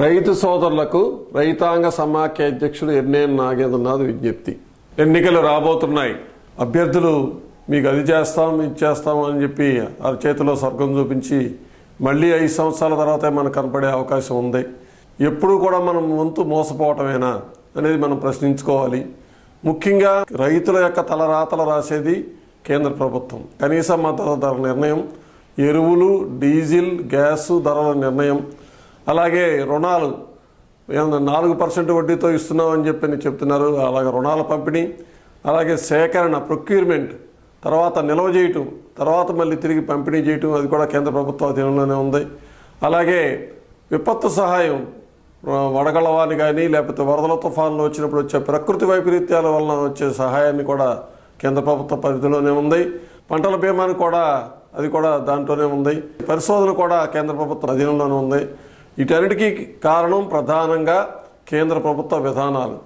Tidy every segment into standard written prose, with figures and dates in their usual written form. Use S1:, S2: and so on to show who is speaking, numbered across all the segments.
S1: రైతు సోదరులకు రైతాంగ సమాఖ్య అధ్యక్షుడు ఎర్నేని నాగేంద్రనాథ్ విజ్ఞప్తి. ఎన్నికలు రాబోతున్నాయి. అభ్యర్థులు మీకు అది చేస్తాం ఇది చేస్తాం అని చెప్పి ఆ చేతిలో స్వర్గం చూపించి మళ్ళీ 5 సంవత్సరాల తర్వాతే మనకు కనపడే అవకాశం ఉంది. ఎప్పుడు కూడా మనం వంతు మోసపోవటమేనా అనేది మనం ప్రశ్నించుకోవాలి. ముఖ్యంగా రైతుల యొక్క తలరాతలు రాసేది కేంద్ర ప్రభుత్వం. కనీస మద్దతు ధర నిర్ణయం, ఎరువులు, డీజిల్, గ్యాసు ధరల నిర్ణయం, అలాగే రుణాలు 4% వడ్డీతో ఇస్తున్నామని చెప్పి చెప్తున్నారు. అలాగే రుణాల పంపిణీ, అలాగే సేకరణ, ప్రొక్యూర్మెంట్, తర్వాత నిల్వ చేయటం, తర్వాత మళ్ళీ తిరిగి పంపిణీ చేయటం, అది కూడా కేంద్ర ప్రభుత్వ అధీనంలోనే ఉంది. అలాగే విపత్తు సహాయం, వడగళ్ళవాని కానీ లేకపోతే వరదల తుఫాన్లు వచ్చినప్పుడు వచ్చే ప్రకృతి వైపరీత్యాల వలన వచ్చే సహాయాన్ని కూడా కేంద్ర ప్రభుత్వ పరిధిలోనే ఉంది. పంటల బీమాని కూడా అది కూడా దాంట్లోనే ఉంది. పరిశోధన కూడా కేంద్ర ప్రభుత్వ అధీనంలోనే ఉంది. వీటన్నిటికీ కారణం ప్రధానంగా కేంద్ర ప్రభుత్వ విధానాలు.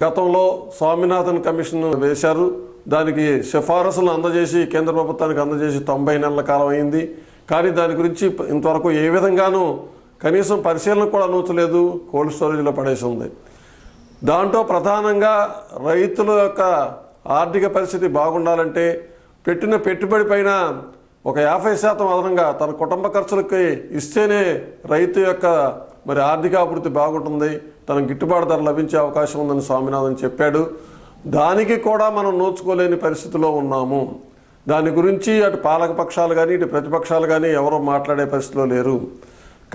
S1: గతంలో స్వామినాథన్ కమిషన్ వేశారు. దానికి సిఫారసులను అందజేసి కేంద్ర ప్రభుత్వానికి అందజేసి 90 నెలల కాలం అయింది. కానీ దాని గురించి ఇంతవరకు ఏ విధంగానూ కనీసం పరిశీలన కూడా నూచలేదు. కోల్డ్ స్టోరేజ్లో పడేసి ఉంది. దాంట్లో ప్రధానంగా రైతుల యొక్క ఆర్థిక పరిస్థితి బాగుండాలంటే పెట్టిన పెట్టుబడి పైన ఒక 50% అదనంగా తన కుటుంబ ఖర్చులకి ఇస్తేనే రైతు యొక్క ఆర్థికాభివృద్ధి బాగుంటుంది, తన గిట్టుబాటు ధర లభించే అవకాశం ఉందని స్వామినాథన్ చెప్పాడు. దానికి కూడా మనం నోచుకోలేని పరిస్థితిలో ఉన్నాము. దాని గురించి అటు పాలక పక్షాలు కానీ ఇటు ప్రతిపక్షాలు కానీ ఎవరో మాట్లాడే పరిస్థితిలో లేరు.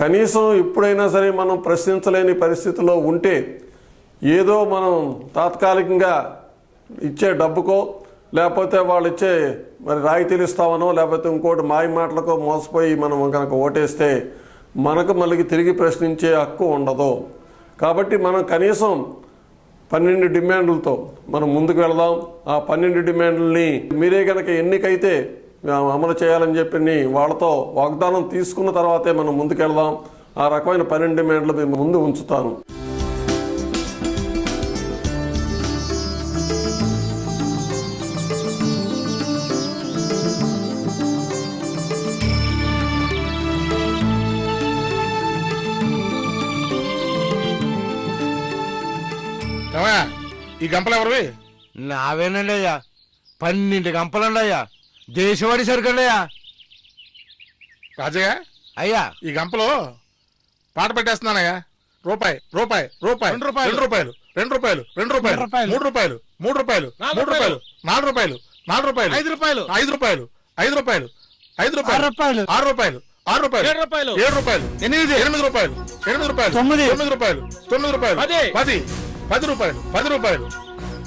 S1: కనీసం ఇప్పుడైనా సరే మనం ప్రశ్నించలేని పరిస్థితిలో ఉంటే ఏదో మనం తాత్కాలికంగా ఇచ్చే డబ్బుకో లేకపోతే వాళ్ళు ఇచ్చే రాయితీలు ఇస్తామనో లేకపోతే ఇంకోటి మాయ మాటలకో మోసపోయి మనం కనుక ఓటేస్తే మనకు మళ్ళీ తిరిగి ప్రశ్నించే హక్కు ఉండదు. కాబట్టి మనం కనీసం 12 డిమాండ్లతో మనం ముందుకు వెళదాం. ఆ 12 డిమాండ్లని మీరే కనుక ఎన్నికైతే అమలు చేయాలని చెప్పి వాళ్ళతో వాగ్దానం తీసుకున్న తర్వాతే మనం ముందుకెళ్దాం. ఆ రకమైన 12 డిమాండ్లు మేము ముందు ఉంచుతాను.
S2: ఈ గంపలు ఎవరివి?
S3: నావేనండి అయ్యా. 12 గంపలండి అయ్యా. దేశవాడి సరుకండియా.
S2: రాజయ్య
S3: అయ్యా,
S2: ఈ గంపలో పాట పెట్టేస్తున్నానయ్యా. రూపాయి రూపాయి రూపాయి 2 రూపాయలు 2 రూపాయలు 2 రూపాయలు 2 రూపాయలు 3 రూపాయలు 3 రూపాయలు 3 రూపాయలు 4 రూపాయలు 4 రూపాయలు 5 రూపాయలు 5 రూపాయలు 5 రూపాయలు 5 రూపాయలు 6 రూపాయలు 6 రూపాయలు 6 రూపాయలు 7 రూపాయలు 8 రూపాయలు 8 రూపాయలు 9 రూపాయలు 9 రూపాయలు 10 రూపాయలు 10 రూపాయలు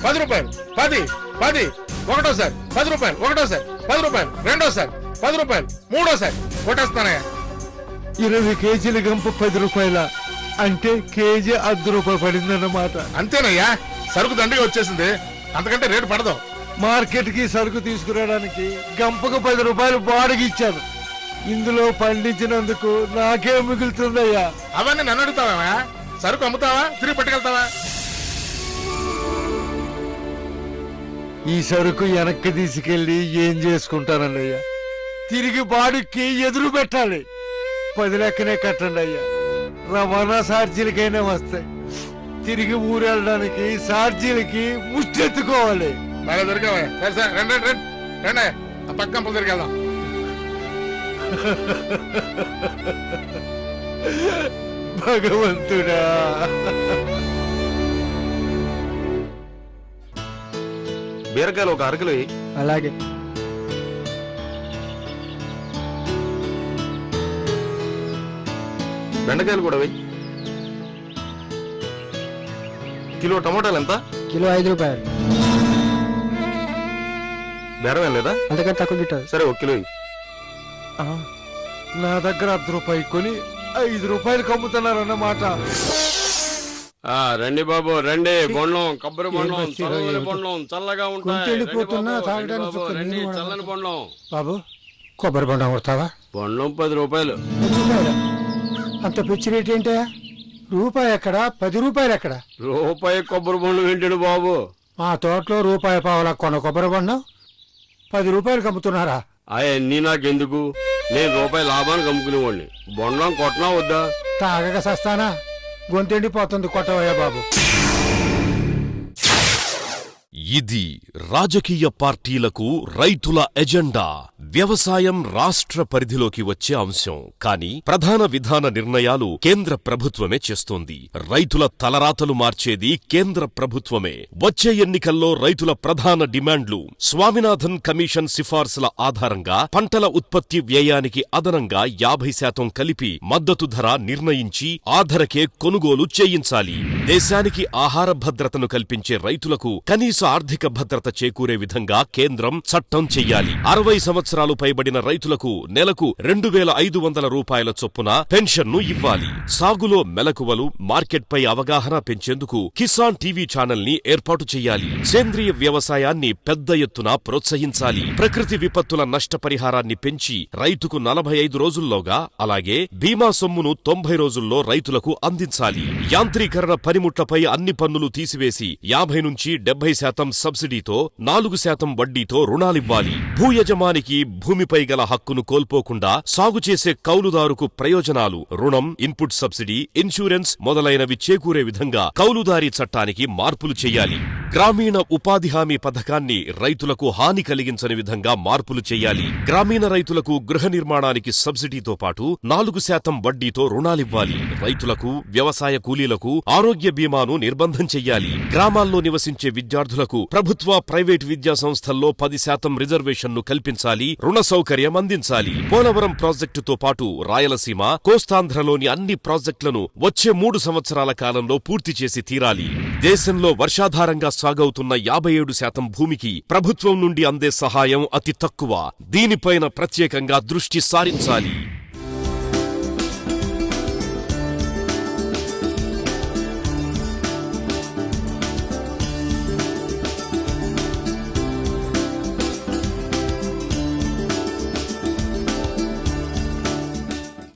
S2: 10 రూపాయలు 10 10 ఒకటోసారి 10 రూపాయలు ఒకటోసారి 10 రూపాయలు రెండోసారి 10 రూపాయలు మూడోసారి కొట్టేస్తానయ్యా.
S3: 20 కేజీల గంప 10 రూపాయల అంటే కేజీ 10 రూపాయలు పడిందన్నమాట.
S2: అంతేనయ్యా, సరుకు దండిగా వచ్చేసింది, అంతకంటే రేటు పడదు.
S3: మార్కెట్ కి సరుకు తీసుకురావడానికి గంపకు 10 రూపాయలు బాడికి ఇచ్చాను. ఇందులో పండించినందుకు నాకేం మిగులుతుందయ్యా?
S2: అవన్నీ నన్ను అడుగుతావా? సరుకు అమ్ముతావా, తిరిగి పట్టుకెళ్తావా?
S3: ఈ సరుకు వెనక్కి తీసుకెళ్లి ఏం చేసుకుంటానండి అయ్యా? తిరిగి బాడుకి ఎదురు పెట్టాలి. 10 లెక్కనే కట్టండి అయ్యా. రవాణా ఛార్జీలకైనా వస్తాయి. తిరిగి ఊరెళ్ళడానికి ఛార్జీలకి ముష్టెత్తుకోవాలి.
S2: బాగా దొరికావా? సరే సరే రండి రండి రండి, ఆ పక్క కంపలు తిరిగి వెళ్దాం.
S3: భగవంతుడా,
S4: బీరకాయలు 1 అరకిలో.
S3: అలాగే.
S4: బెండకాయలు కూడా వెయ్యి. కిలో టమోటాలు ఎంత?
S5: కిలో 5 రూపాయలు.
S4: బేరం ఏం లేదా?
S5: అంతకంటే తక్కువ గిట్టారు.
S4: సరే 1 కిలో.
S3: నా దగ్గర 10 రూపాయలు కొని 5 రూపాయలకు అమ్ముతున్నారన్నమాట.
S6: రండి బాబు రండి. బొండం, కొబ్బరి బొండం, చల్లని బొండం, చల్లగా ఉంటాయి. చల్లని బొండం
S5: బాబు, కొబ్బరి బొండం కొడతావా?
S6: బొండం 10 రూపాయలు.
S5: అంత పిచ్చి రేట్ ఏంటే? రూపాయి ఎక్కడ, 10 రూపాయలు ఎక్కడ?
S6: రూపాయి కొబ్బరి బొండం ఏంటండి బాబు?
S5: మా తోటలో రూపాయి పావులా కొన్న కొబ్బరి బొండం 10 రూపాయలకు అమ్ముతున్నారా?
S6: అవన్నీ నాకెందుకు, నేను రూపాయి లాభానికి అమ్ముకునేవాడిని. బొండం కొట్టనా వద్దా?
S5: తాగక సస్తానా? గొంతెండిపోతుంది, కొట్టవయ్యా బాబు.
S7: ఇది రాజకీయ పార్టీలకు రైతుల ఎజెండా. వ్యవసాయం రాష్ట్ర పరిధిలోకి వచ్చే అంశం, కానీ ప్రధాన విధాన నిర్ణయాలు కేంద్ర ప్రభుత్వమే చేస్తోంది. రైతుల తలరాతలు మార్చేది కేంద్ర ప్రభుత్వమే. వచ్చే ఎన్నికల్లో రైతుల ప్రధాన డిమాండ్లు స్వామినాథన్ కమిషన్ సిఫార్సుల ఆధారంగా పంటల ఉత్పత్తి వ్యయానికి అదనంగా 50% కలిపి మద్దతు ధర నిర్ణయించి ఆ ధరకే కొనుగోలు చేయించాలి. దేశానికి ఆహార భద్రతను కల్పించే రైతులకు కనీస ఆర్థిక భద్రత చేకూరే విధంగా కేంద్రం చట్టం చెయ్యాలి. 60 సంవత్సరాలు పైబడిన రైతులకు నెలకు 2500 రూపాయల చొప్పున పెన్షన్ను ఇవ్వాలి. సాగులో మెలకువలు, మార్కెట్పై అవగాహన పెంచేందుకు కిసాన్ టీవీ ఛానల్ ని ఏర్పాటు చెయ్యాలి. సేంద్రియ వ్యవసాయాన్ని పెద్ద ఎత్తున ప్రోత్సహించాలి. ప్రకృతి విపత్తుల నష్టపరిహారాన్ని పెంచి రైతుకు 45 రోజుల్లోగా, అలాగే బీమా సొమ్మును 90 రోజుల్లో రైతులకు అందించాలి. యాంత్రీకరణ పనిముట్లపై అన్ని పన్నులు తీసివేసి 50 నుంచి 70% సబ్సిడీతో 4% వడ్డీతో రుణాలివ్వాలి. భూయజమానికి భూమిపై గల హక్కును కోల్పోకుండా సాగు చేసే కౌలుదారుకు ప్రయోజనాలు, రుణం, ఇన్పుట్ సబ్సిడీ, ఇన్సూరెన్స్ మొదలైనవి చేకూరే విధంగా కౌలుదారీ చట్టానికి మార్పులు చేయాలి. గ్రామీణ ఉపాధి హామీ పథకాన్ని రైతులకు హాని కలిగించని విధంగా మార్పులు చేయాలి. గ్రామీణ రైతులకు గృహ నిర్మాణానికి సబ్సిడీతో పాటు 4% వడ్డీతో రుణాలివ్వాలి. రైతులకు, వ్యవసాయ కూలీలకు ఆరోగ్య బీమాను నిర్బంధం చెయ్యాలి. గ్రామాల్లో నివసించే విద్యార్థులకు ప్రభుత్వ, ప్రైవేటు విద్యా సంస్థల్లో 10% రిజర్వేషన్ను కల్పించాలి. రుణ సౌకర్యం అందించాలి. పోలవరం ప్రాజెక్టుతో పాటు రాయలసీమ, కోస్తాంధ్రలోని అన్ని ప్రాజెక్టులను వచ్చే 3 సంవత్సరాల కాలంలో పూర్తి చేసి తీరాలి. దేశంలో వర్షాధారంగా సాగవుతున్న 57% భూమికి ప్రభుత్వం నుండి అందే సహాయం అతి తక్కువ. దీనిపైన ప్రత్యేకంగా దృష్టి సారించాలి.